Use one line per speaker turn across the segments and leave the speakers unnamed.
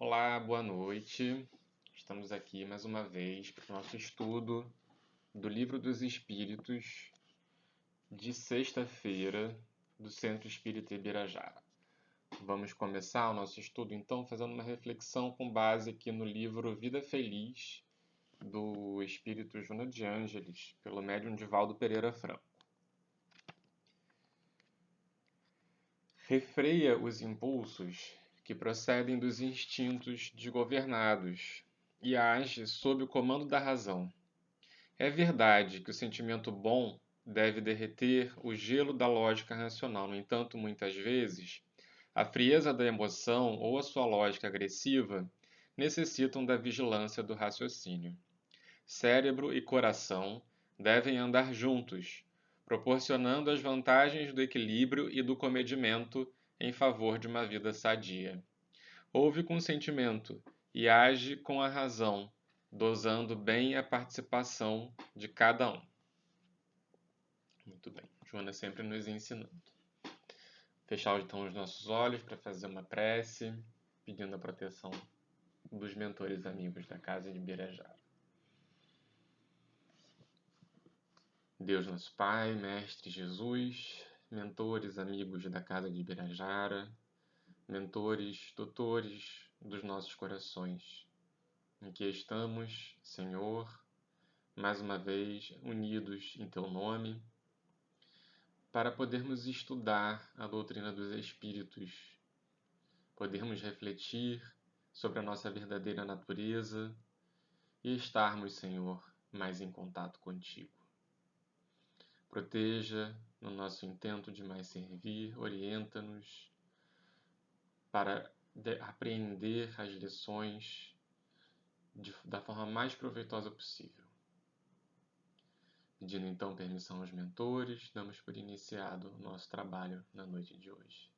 Olá, boa noite. Estamos aqui mais uma vez para o nosso estudo do Livro dos Espíritos de sexta-feira do Centro Espírita Ibirajara. Vamos começar o nosso estudo então fazendo uma reflexão com base aqui no livro Vida Feliz do Espírito Joana de Ângeles, pelo médium Divaldo Pereira Franco. Refreia os impulsos que procedem dos instintos desgovernados e age sob o comando da razão. É verdade que o sentimento bom deve derreter o gelo da lógica racional. No entanto, muitas vezes, a frieza da emoção ou a sua lógica agressiva necessitam da vigilância do raciocínio. Cérebro e coração devem andar juntos, proporcionando as vantagens do equilíbrio e do comedimento em favor de uma vida sadia. Ouve com sentimento e age com a razão, dosando bem a participação de cada um. Muito bem, Joana sempre nos ensinando. Fechar então os nossos olhos para fazer uma prece, pedindo a proteção dos mentores amigos da Casa de Ibirajara. Deus nosso Pai, Mestre Jesus, mentores, amigos da Casa de Ibirajara, mentores, doutores dos nossos corações, em que estamos, Senhor, mais uma vez unidos em Teu nome, para podermos estudar a doutrina dos Espíritos, podermos refletir sobre a nossa verdadeira natureza e estarmos, Senhor, mais em contato contigo. Proteja no nosso intento de mais servir, orienta-nos para apreender as lições da forma mais proveitosa possível. Pedindo então permissão aos mentores, damos por iniciado o nosso trabalho na noite de hoje.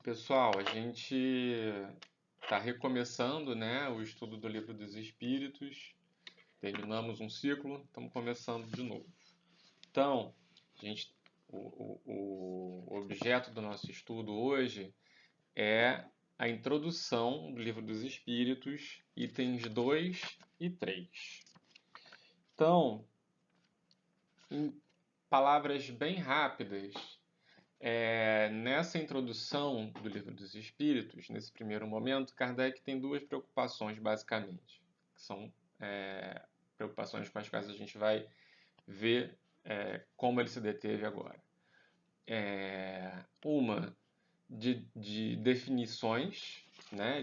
Pessoal, a gente está recomeçando, o estudo do Livro dos Espíritos. Terminamos um ciclo, estamos começando de novo. Então, o objeto do nosso estudo hoje é a introdução do Livro dos Espíritos, itens 2 e 3. Então, em palavras bem rápidas, nessa introdução do Livro dos Espíritos, nesse primeiro momento, Kardec tem duas preocupações, basicamente, que são preocupações com as quais a gente vai ver como ele se deteve agora. Uma de definições,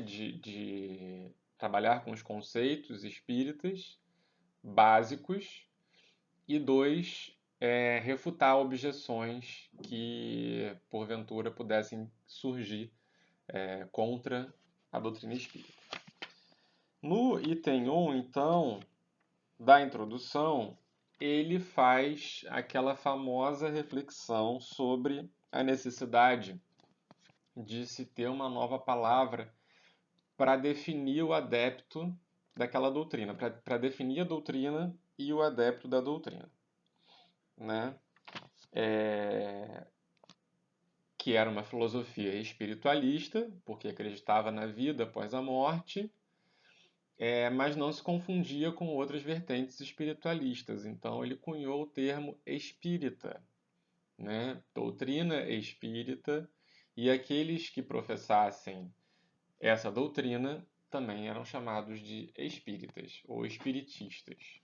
de trabalhar com os conceitos espíritas básicos, e dois, refutar objeções que, porventura, pudessem surgir contra a doutrina espírita. No item 1, então, da introdução, ele faz aquela famosa reflexão sobre a necessidade de se ter uma nova palavra para definir o adepto daquela doutrina, para definir a doutrina e o adepto da doutrina, que era uma filosofia espiritualista, porque acreditava na vida após a morte, mas não se confundia com outras vertentes espiritualistas. Então ele cunhou o termo espírita, doutrina espírita, e aqueles que professassem essa doutrina também eram chamados de espíritas ou espiritistas.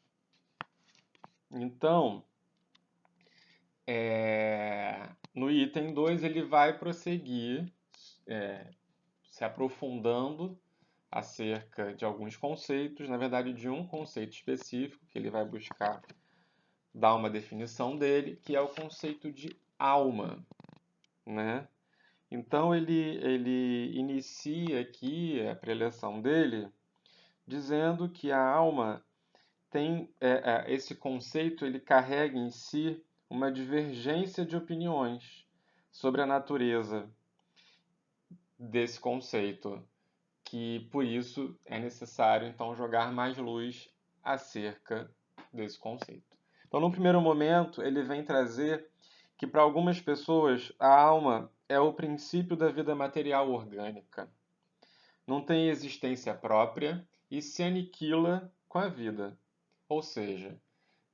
Então, no item 2 ele vai prosseguir se aprofundando acerca de alguns conceitos, na verdade de um conceito específico que ele vai buscar dar uma definição dele, que é o conceito de alma, Então ele inicia aqui a preleção dele dizendo que a alma tem esse conceito, ele carrega em si uma divergência de opiniões sobre a natureza desse conceito, que por isso é necessário então jogar mais luz acerca desse conceito. Então, no primeiro momento, ele vem trazer que para algumas pessoas a alma é o princípio da vida material orgânica. Não tem existência própria e se aniquila com a vida. Ou seja,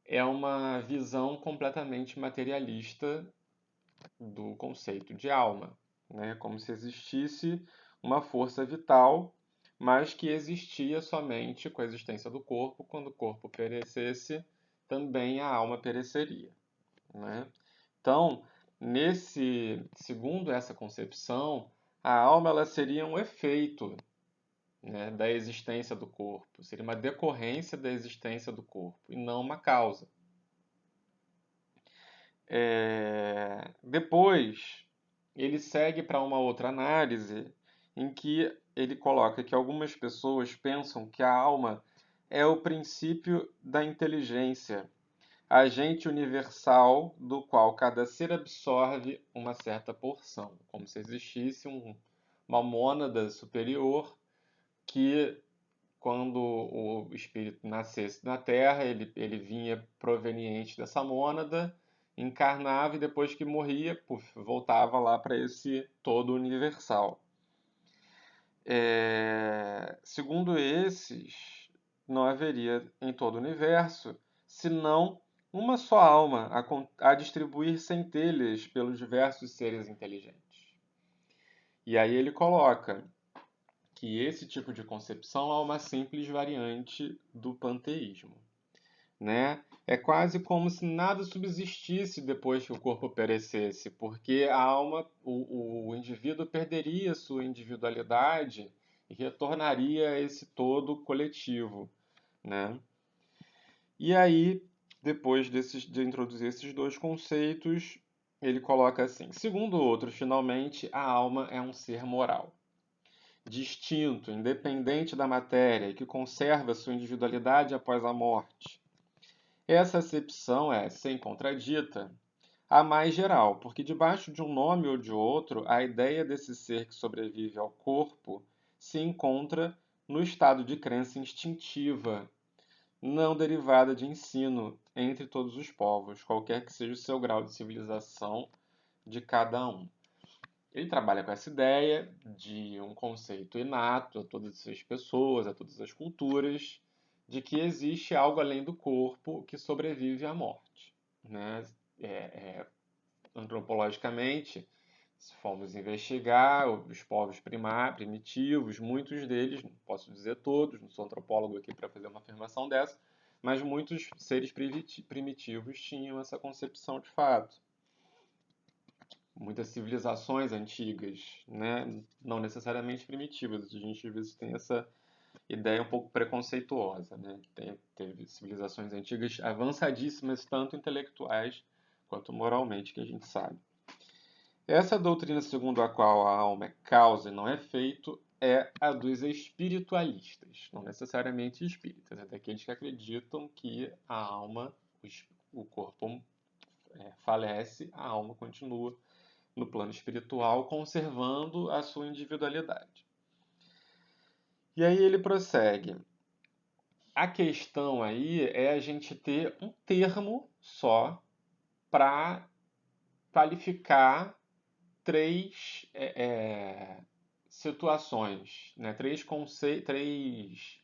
é uma visão completamente materialista do conceito de alma, né? Como se existisse uma força vital, mas que existia somente com a existência do corpo. Quando o corpo perecesse, também a alma pereceria, né? Então, segundo essa concepção, a alma ela seria um efeito, né, da existência do corpo, seria uma decorrência da existência do corpo e não uma causa. Depois, ele segue para uma outra análise em que ele coloca que algumas pessoas pensam que a alma é o princípio da inteligência, agente universal do qual cada ser absorve uma certa porção, como se existisse uma mônada superior que, quando o espírito nascesse na Terra, ele vinha proveniente dessa mônada, encarnava e depois que morria, puf, voltava lá para esse todo universal. Segundo esses, não haveria em todo o universo senão uma só alma a distribuir centelhas pelos diversos seres inteligentes. E aí ele coloca que esse tipo de concepção é uma simples variante do panteísmo, né? É quase como se nada subsistisse depois que o corpo perecesse, porque a alma, o indivíduo perderia sua individualidade e retornaria a esse todo coletivo, né? E aí, depois de introduzir esses dois conceitos, ele coloca assim: segundo outros, finalmente, a alma é um ser moral, distinto, independente da matéria, que conserva sua individualidade após a morte. Essa acepção é, sem contradita, a mais geral, porque debaixo de um nome ou de outro, a ideia desse ser que sobrevive ao corpo se encontra no estado de crença instintiva, não derivada de ensino entre todos os povos, qualquer que seja o seu grau de civilização de cada um. Ele trabalha com essa ideia de um conceito inato a todas as pessoas, a todas as culturas, de que existe algo além do corpo que sobrevive à morte, né? Antropologicamente, se formos investigar os povos primitivos, muitos deles, não posso dizer todos, não sou antropólogo aqui para fazer uma afirmação dessa, mas muitos seres primitivos tinham essa concepção de fato. Muitas civilizações antigas, né? Não necessariamente primitivas, a gente às vezes tem essa ideia um pouco preconceituosa, né? Teve civilizações antigas avançadíssimas, tanto intelectuais quanto moralmente, que a gente sabe. Essa doutrina segundo a qual a alma é causa e não é feito é a dos espiritualistas, não necessariamente espíritas, é daqueles que acreditam que a alma, o corpo falece, a alma continua no plano espiritual, conservando a sua individualidade. E aí ele prossegue. A questão aí é a gente ter um termo só para qualificar três situações, né? Três conceitos,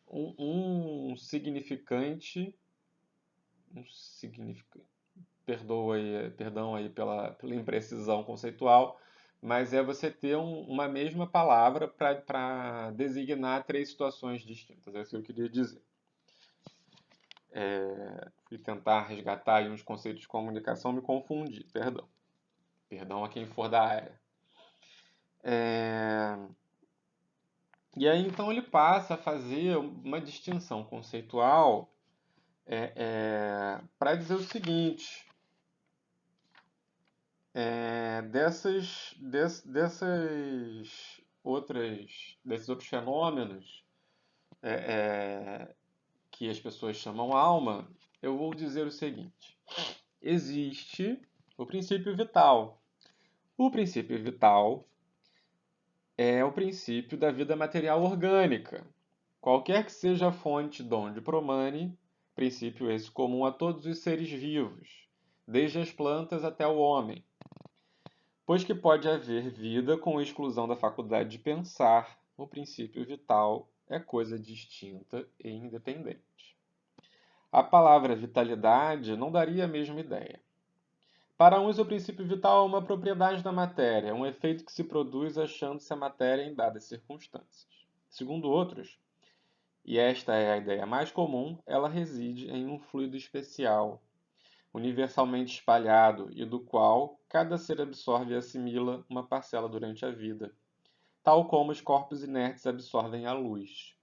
um significante, perdão aí pela imprecisão conceitual, mas é você ter uma mesma palavra para designar três situações distintas. É isso que eu queria dizer. Fui tentar resgatar aí uns conceitos de comunicação, me confundi, perdão. Perdão a quem for da área. E aí então ele passa a fazer uma distinção conceitual para dizer o seguinte: desses outros fenômenos que as pessoas chamam alma, eu vou dizer o seguinte: existe o princípio vital. O princípio vital é o princípio da vida material orgânica. Qualquer que seja a fonte de onde promane, princípio esse comum a todos os seres vivos, desde as plantas até o homem. pois que pode haver vida com exclusão da faculdade de pensar, o princípio vital é coisa distinta e independente. A palavra vitalidade não daria a mesma ideia. Para uns, o princípio vital é uma propriedade da matéria, um efeito que se produz achando-se a matéria em dadas circunstâncias. Segundo outros, e esta é a ideia mais comum, ela reside em um fluido especial, universalmente espalhado e do qual cada ser absorve e assimila uma parcela durante a vida, tal como os corpos inertes absorvem a luz.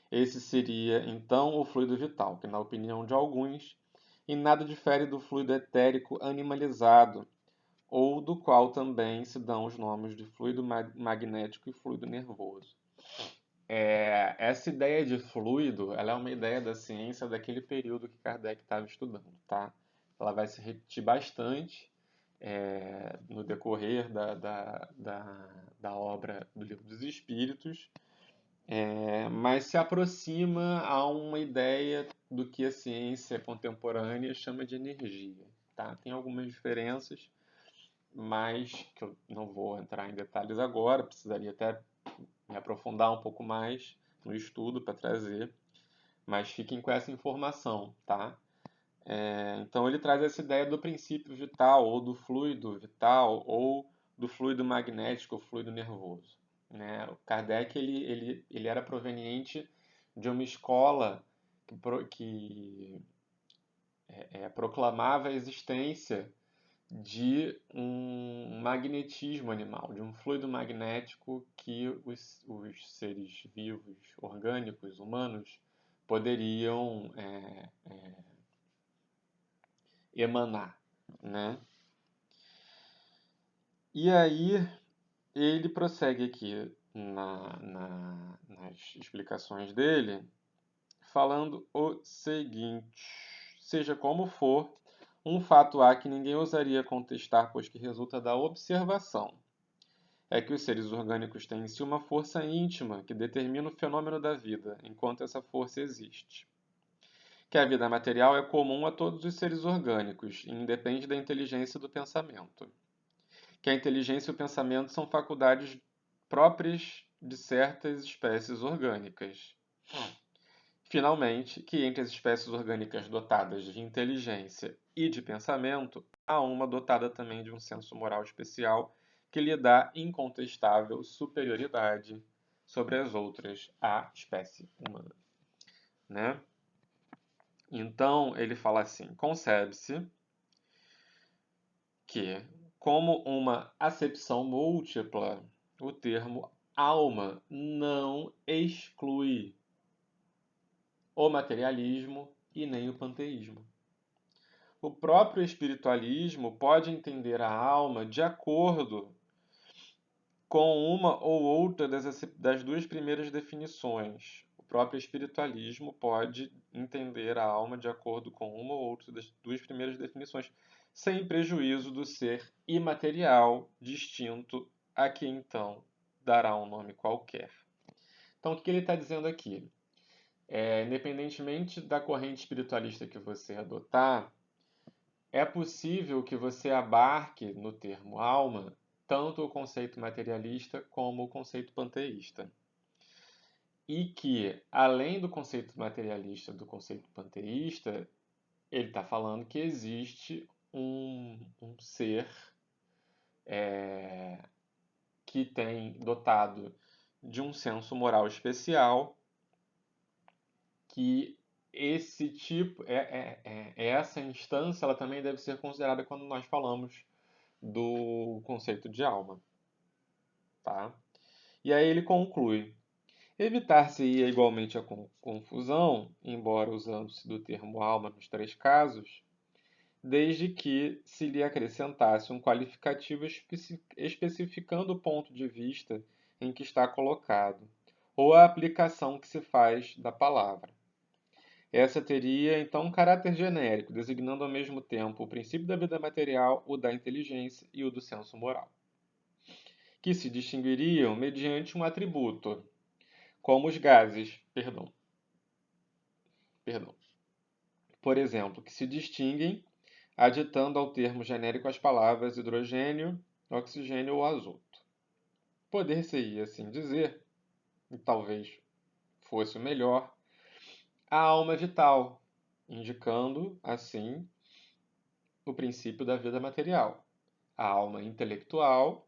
Esse seria, então, o fluido vital, que, na opinião de alguns, em nada difere do fluido etérico animalizado, ou do qual também se dão os nomes de fluido magnético e fluido nervoso. Essa ideia de fluido, ela é uma ideia da ciência daquele período que Kardec estava estudando, tá? Ela vai se repetir bastante no decorrer da obra do Livro dos Espíritos, mas se aproxima a uma ideia do que a ciência contemporânea chama de energia, tá? Tem algumas diferenças, mas que eu não vou entrar em detalhes agora, precisaria até me aprofundar um pouco mais no estudo para trazer, mas fiquem com essa informação, tá? Então ele traz essa ideia do princípio vital, ou do fluido vital, ou do fluido magnético, ou fluido nervoso. Né? O Kardec ele era proveniente de uma escola que proclamava a existência de um magnetismo animal, de um fluido magnético que os seres vivos, orgânicos, humanos, poderiam emanar, né? E aí ele prossegue aqui nas explicações dele, falando o seguinte: seja como for, um fato há que ninguém ousaria contestar, pois que resulta da observação. É que os seres orgânicos têm em si uma força íntima que determina o fenômeno da vida, enquanto essa força existe. Que a vida material é comum a todos os seres orgânicos e independe da inteligência e do pensamento. Que a inteligência e o pensamento são faculdades próprias de certas espécies orgânicas. Finalmente, que entre as espécies orgânicas dotadas de inteligência e de pensamento, há uma dotada também de um senso moral especial que lhe dá incontestável superioridade sobre as outras à espécie humana. Né? Então, ele fala assim: concebe-se que, como uma acepção múltipla, o termo alma não exclui o materialismo e nem o panteísmo. O próprio espiritualismo pode entender a alma de acordo com uma ou outra das duas primeiras definições. O próprio espiritualismo pode entender a alma de acordo com uma ou outra das duas primeiras definições, sem prejuízo do ser imaterial, distinto, a que então dará um nome qualquer. Então, o que ele está dizendo aqui? Independentemente da corrente espiritualista que você adotar, é possível que você abarque no termo alma tanto o conceito materialista como o conceito panteísta. E que, além do conceito materialista do conceito panteísta, ele está falando que existe um ser que tem dotado de um senso moral especial, que esse tipo, essa instância, ela também deve ser considerada quando nós falamos do conceito de alma, tá? E aí ele conclui: evitar-se-ia igualmente a confusão, embora usando-se do termo alma nos três casos, desde que se lhe acrescentasse um qualificativo especificando o ponto de vista em que está colocado, ou a aplicação que se faz da palavra. Essa teria, então, um caráter genérico, designando ao mesmo tempo o princípio da vida material, o da inteligência e o do senso moral, que se distinguiriam mediante um atributo, como os gases, perdão, por exemplo, que se distinguem aditando ao termo genérico as palavras hidrogênio, oxigênio ou azoto. Poder-se-ia assim dizer, e talvez fosse o melhor, a alma vital, indicando, assim, o princípio da vida material, a alma intelectual,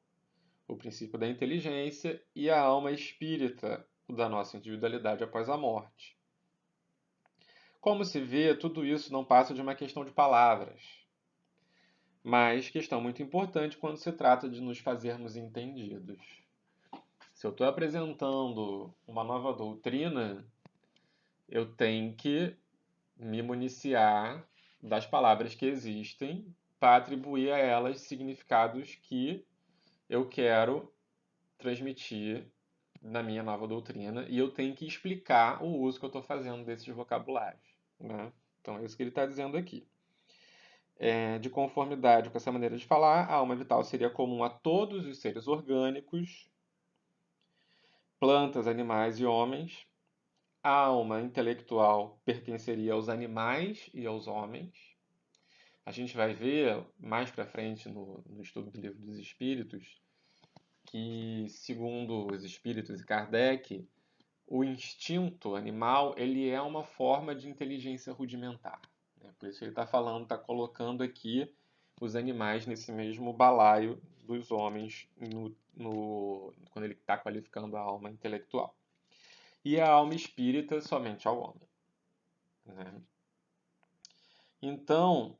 o princípio da inteligência, e a alma espírita, o da nossa individualidade após a morte. Como se vê, tudo isso não passa de uma questão de palavras, mas questão muito importante quando se trata de nos fazermos entendidos. Se eu estou apresentando uma nova doutrina, eu tenho que me municiar das palavras que existem para atribuir a elas significados que eu quero transmitir na minha nova doutrina, e eu tenho que explicar o uso que eu estou fazendo desses vocabulários, né? Então é isso que ele está dizendo aqui. De conformidade com essa maneira de falar, a alma vital seria comum a todos os seres orgânicos, plantas, animais e homens. A alma intelectual pertenceria aos animais e aos homens. A gente vai ver mais para frente no estudo do Livro dos Espíritos que, segundo os espíritos e Kardec, o instinto animal ele é uma forma de inteligência rudimentar, né? Por isso ele está falando, está colocando aqui os animais nesse mesmo balaio dos homens quando ele está qualificando a alma intelectual. E a alma espírita somente ao homem, né? Então,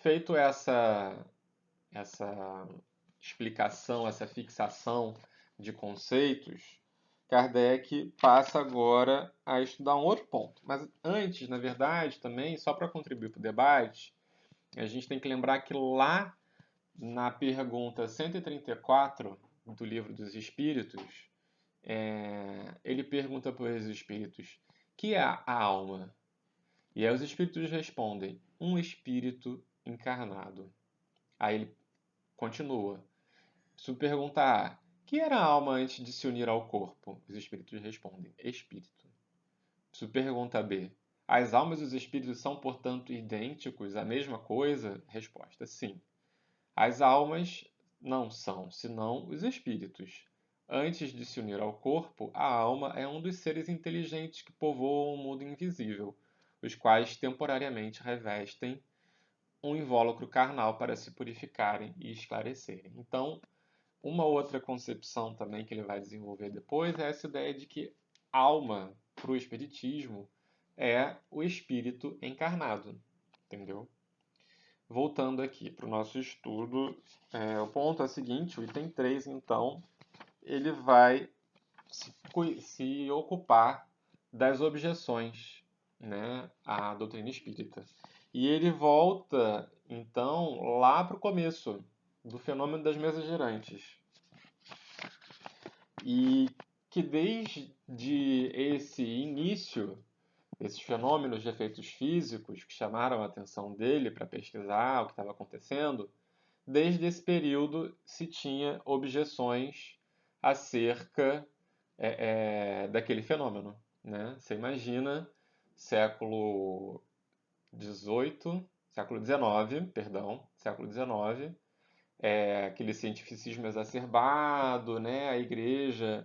feito essa explicação, essa fixação de conceitos, Kardec passa agora a estudar um outro ponto. Mas antes, na verdade, também, só para contribuir para o debate, a gente tem que lembrar que lá na pergunta 134 do Livro dos Espíritos, ele pergunta para os espíritos: que é a alma? E aí os espíritos respondem: um espírito encarnado. Aí ele continua: se perguntar: que era a alma antes de se unir ao corpo? Os espíritos respondem: espírito. Se pergunta B: as almas e os espíritos são, portanto, idênticos, a mesma coisa? Resposta: sim. As almas não são, senão os espíritos. Antes de se unir ao corpo, a alma é um dos seres inteligentes que povoam o mundo invisível, os quais temporariamente revestem um invólucro carnal para se purificarem e esclarecerem. Então, uma outra concepção também que ele vai desenvolver depois é essa ideia de que alma, para o Espiritismo, é o espírito encarnado, entendeu? Voltando aqui para o nosso estudo, o ponto é o seguinte, o item 3, então, ele vai se ocupar das objeções, né, à doutrina espírita. E ele volta, então, lá para o começo do fenômeno das mesas girantes. E que desde esse início, esses fenômenos de efeitos físicos que chamaram a atenção dele para pesquisar o que estava acontecendo, desde esse período se tinha objeções acerca daquele fenômeno, né? Você imagina século século XIX, aquele cientificismo exacerbado, né? A igreja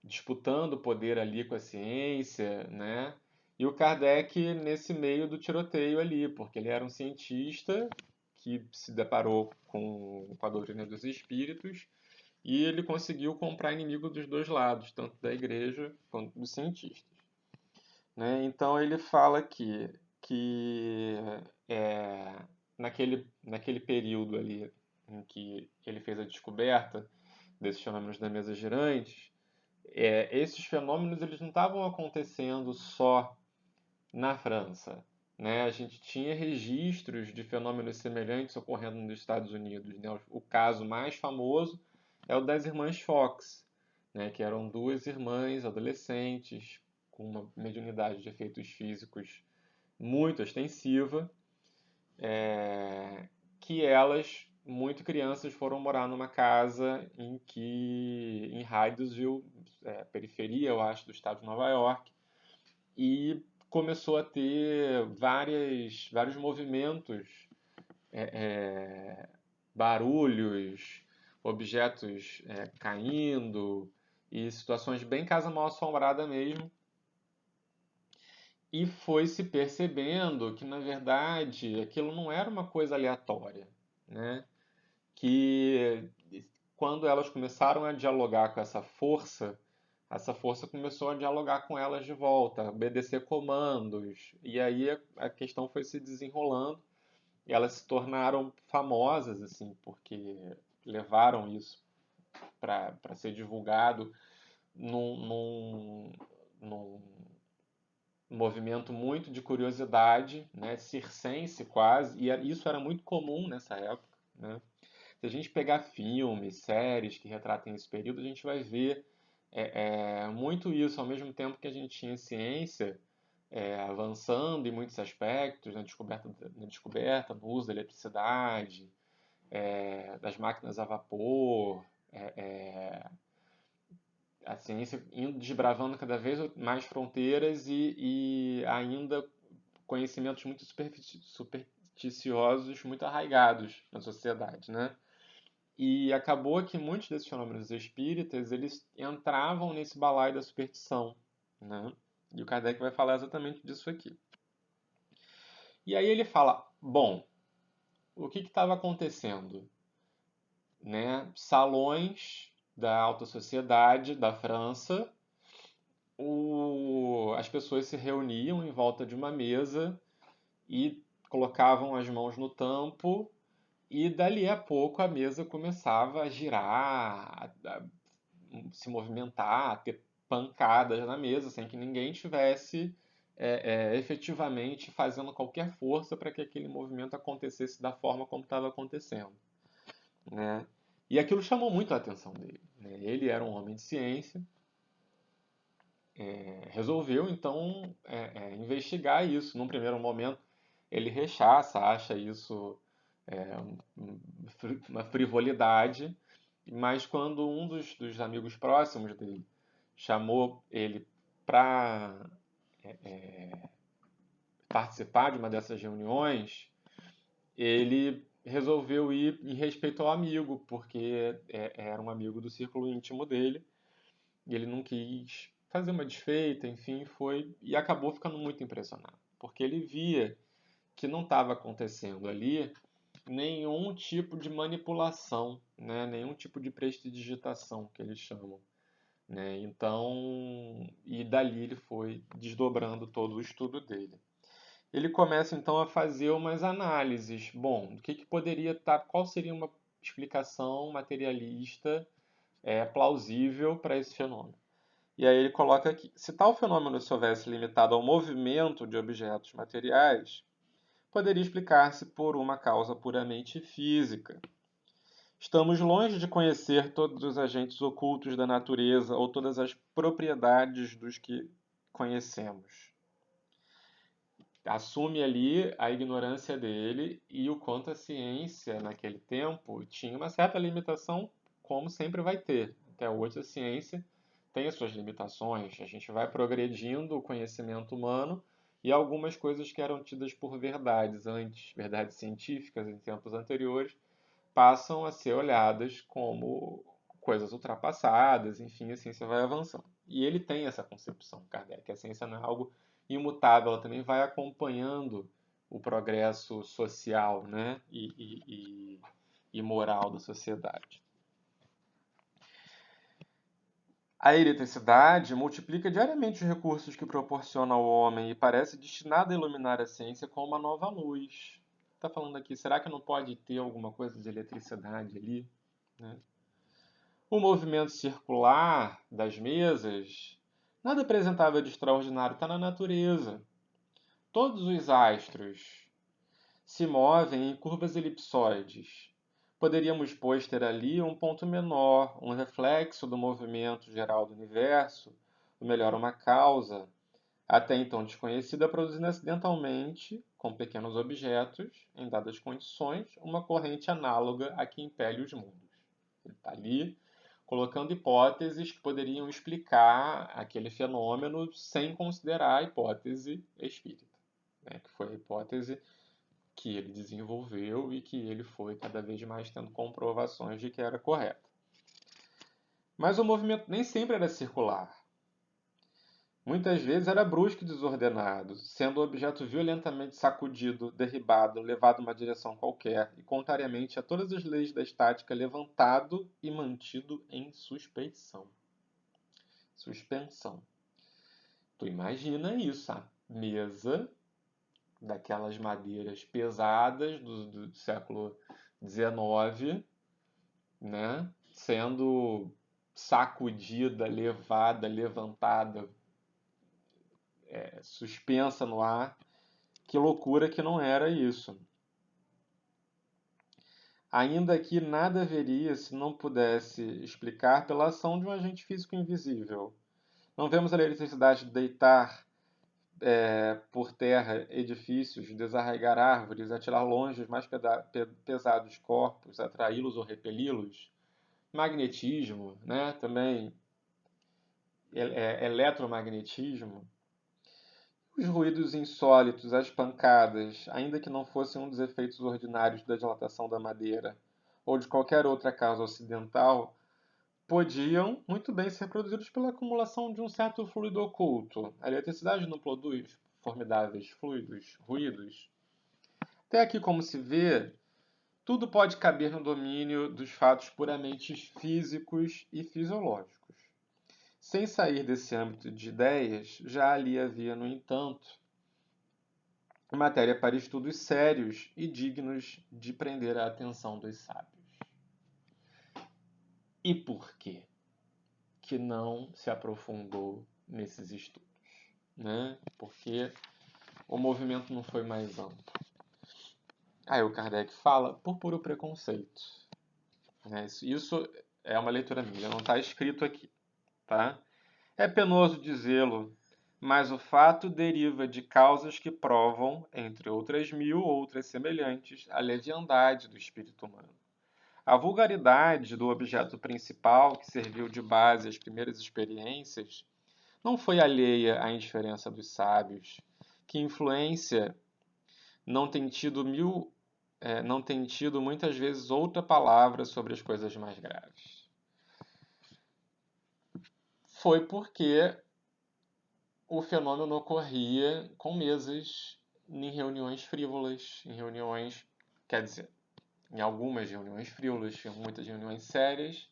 disputando o poder ali com a ciência, né? E o Kardec nesse meio do tiroteio ali, porque ele era um cientista que se deparou com a doutrina dos espíritos e ele conseguiu comprar inimigo dos dois lados, tanto da igreja quanto dos cientistas, né? Então ele fala aqui que naquele período ali em que ele fez a descoberta desses fenômenos da mesa girante, esses fenômenos eles não estavam acontecendo só na França, né? A gente tinha registros de fenômenos semelhantes ocorrendo nos Estados Unidos, né? O caso mais famoso é o das irmãs Fox, né? Que eram duas irmãs adolescentes com uma mediunidade de efeitos físicos muito extensiva, que elas, muito crianças, foram morar numa casa em Hydesville, periferia, eu acho, do estado de Nova York, e começou a ter vários movimentos, barulhos, objetos caindo e situações bem casa mal assombrada mesmo. E foi se percebendo que, na verdade, aquilo não era uma coisa aleatória, né? Que quando elas começaram a dialogar com essa força começou a dialogar com elas de volta, a obedecer comandos. E aí a questão foi se desenrolando e elas se tornaram famosas, assim, porque levaram isso para ser divulgado num, num movimento muito de curiosidade, né, circense quase, e isso era muito comum nessa época, né? Se a gente pegar filmes, séries que retratem esse período, a gente vai ver muito isso, ao mesmo tempo que a gente tinha ciência avançando em muitos aspectos, na descoberta, no uso da eletricidade, das máquinas a vapor, a ciência indo desbravando cada vez mais fronteiras e ainda conhecimentos muito supersticiosos, muito arraigados na sociedade, né? E acabou que muitos desses fenômenos espíritas, eles entravam nesse balaio da superstição, né? E o Kardec vai falar exatamente disso aqui. E aí ele fala, bom, o que estava acontecendo? Né? Salões da alta sociedade da França, as pessoas se reuniam em volta de uma mesa e colocavam as mãos no tampo e dali a pouco a mesa começava a girar, a se movimentar, a ter pancadas na mesa, sem que ninguém tivesse efetivamente fazendo qualquer força para que aquele movimento acontecesse da forma como estava acontecendo, né? E aquilo chamou muito a atenção dele, né? Ele era um homem de ciência, resolveu então investigar isso. Num primeiro momento, ele rechaça, acha isso uma frivolidade, mas quando um dos amigos próximos dele chamou ele para participar de uma dessas reuniões, ele resolveu ir em respeito ao amigo, porque era um amigo do círculo íntimo dele, e ele não quis fazer uma desfeita, enfim, foi e acabou ficando muito impressionado, porque ele via que não estava acontecendo ali nenhum tipo de manipulação, né? Nenhum tipo de prestidigitação que eles chamam, né? Então, e dali ele foi desdobrando todo o estudo dele. Ele começa então a fazer umas análises. Bom, o que poderia estar, qual seria uma explicação materialista plausível para esse fenômeno? E aí ele coloca aqui: se tal fenômeno se houvesse limitado ao movimento de objetos materiais, poderia explicar-se por uma causa puramente física. Estamos longe de conhecer todos os agentes ocultos da natureza ou todas as propriedades dos que conhecemos. Assume ali a ignorância dele e o quanto a ciência, naquele tempo, tinha uma certa limitação, como sempre vai ter. Até hoje a ciência tem as suas limitações. A gente vai progredindo o conhecimento humano e algumas coisas que eram tidas por verdades antes, verdades científicas em tempos anteriores, passam a ser olhadas como coisas ultrapassadas, enfim, a ciência vai avançando. E ele tem essa concepção, Kardec, que a ciência não é algo imutável, ela também vai acompanhando o progresso social, né, e moral da sociedade. A eletricidade multiplica diariamente os recursos que proporciona ao homem e parece destinada a iluminar a ciência com uma nova luz. Está falando aqui, será que não pode ter alguma coisa de eletricidade ali, né? O movimento circular das mesas nada apresentável de extraordinário, está na natureza. Todos os astros se movem em curvas elipsoides. Poderíamos, pois, ter ali um ponto menor, um reflexo do movimento geral do universo, ou melhor, uma causa, até então desconhecida, produzindo acidentalmente, com pequenos objetos, em dadas condições, uma corrente análoga à que impele os mundos. Ele está ali, colocando hipóteses que poderiam explicar aquele fenômeno sem considerar a hipótese espírita, né? Que foi a hipótese que ele desenvolveu e que ele foi cada vez mais tendo comprovações de que era correta. Mas o movimento nem sempre era circular. Muitas vezes era brusco e desordenado, sendo o objeto violentamente sacudido, derribado, levado uma direção qualquer e, contrariamente a todas as leis da estática, levantado e mantido em suspensão. Tu imagina isso, a mesa daquelas madeiras pesadas do século XIX, né, sendo sacudida, levada, levantada, suspensa no ar. Que loucura que não era isso. Ainda que nada haveria se não pudesse explicar pela ação de um agente físico invisível. Não vemos a eletricidade deitar por terra edifícios, desarraigar árvores, atirar longe os mais pesados corpos, atraí-los ou repeli-los. Magnetismo, né? Também eletromagnetismo. Os ruídos insólitos, as pancadas, ainda que não fossem um dos efeitos ordinários da dilatação da madeira ou de qualquer outra causa ocidental, podiam muito bem ser produzidos pela acumulação de um certo fluido oculto. A eletricidade não produz formidáveis fluidos, ruídos. Até aqui, como se vê, tudo pode caber no domínio dos fatos puramente físicos e fisiológicos. Sem sair desse âmbito de ideias, já ali havia, no entanto, matéria para estudos sérios e dignos de prender a atenção dos sábios. E por quê que não se aprofundou nesses estudos? Né? Porque o movimento não foi mais amplo. Aí o Kardec fala por puro preconceito. Né? Isso é uma leitura minha, não está escrito aqui. Tá? É penoso dizê-lo, mas o fato deriva de causas que provam, entre outras mil outras semelhantes, a leviandade do espírito humano. A vulgaridade do objeto principal, que serviu de base às primeiras experiências, não foi alheia à indiferença dos sábios, que influência não tem tido muitas vezes outra palavra sobre as coisas mais graves. Foi porque o fenômeno ocorria com mesas em reuniões frívolas, em algumas reuniões frívolas, em muitas reuniões sérias,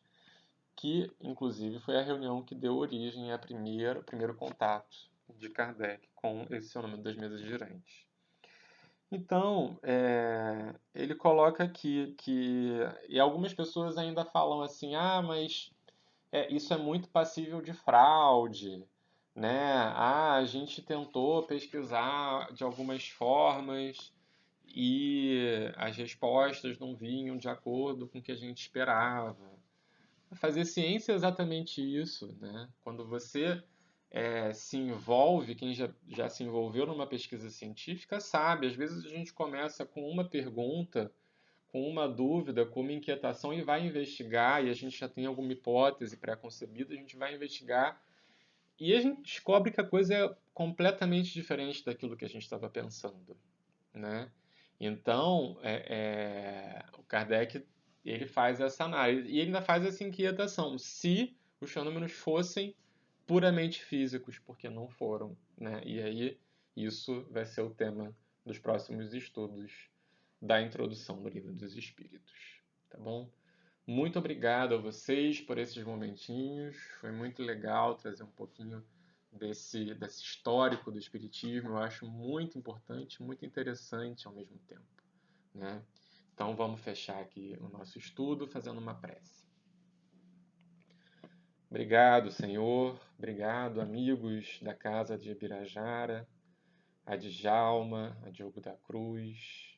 que inclusive foi a reunião que deu origem ao primeiro contato de Kardec com esse fenômeno das mesas girantes. Então, ele coloca aqui e algumas pessoas ainda falam assim, mas isso é muito passível de fraude, né? A gente tentou pesquisar de algumas formas e as respostas não vinham de acordo com o que a gente esperava. Fazer ciência é exatamente isso, né? Quando você se envolve, quem já se envolveu numa pesquisa científica sabe, às vezes a gente começa com uma pergunta, com uma dúvida, com uma inquietação e vai investigar, e a gente já tem alguma hipótese pré-concebida, a gente vai investigar e a gente descobre que a coisa é completamente diferente daquilo que a gente estava pensando, né? Então, o Kardec ele faz essa análise e ele ainda faz essa inquietação. Se os fenômenos fossem puramente físicos, porque não foram, né? E aí isso vai ser o tema dos próximos estudos da introdução do Livro dos Espíritos, tá bom? Muito obrigado a vocês por esses momentinhos. Foi muito legal trazer um pouquinho desse histórico do Espiritismo. Eu acho muito importante, muito interessante ao mesmo tempo, né? Então vamos fechar aqui o nosso estudo fazendo uma prece. Obrigado, Senhor. Obrigado, amigos da Casa de Ibirajara, a Djalma, a Diogo da Cruz,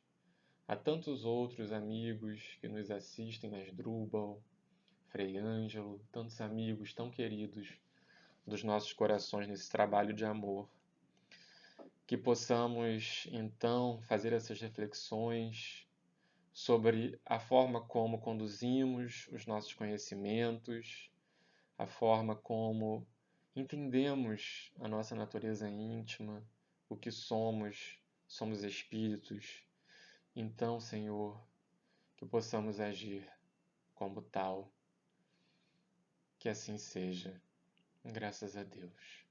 a tantos outros amigos que nos assistem nas Asdrubal, Frei Ângelo, tantos amigos tão queridos dos nossos corações nesse trabalho de amor. Que possamos, então, fazer essas reflexões sobre a forma como conduzimos os nossos conhecimentos, a forma como entendemos a nossa natureza íntima, o que somos espíritos. Então, Senhor, que possamos agir como tal. Que assim seja. Graças a Deus.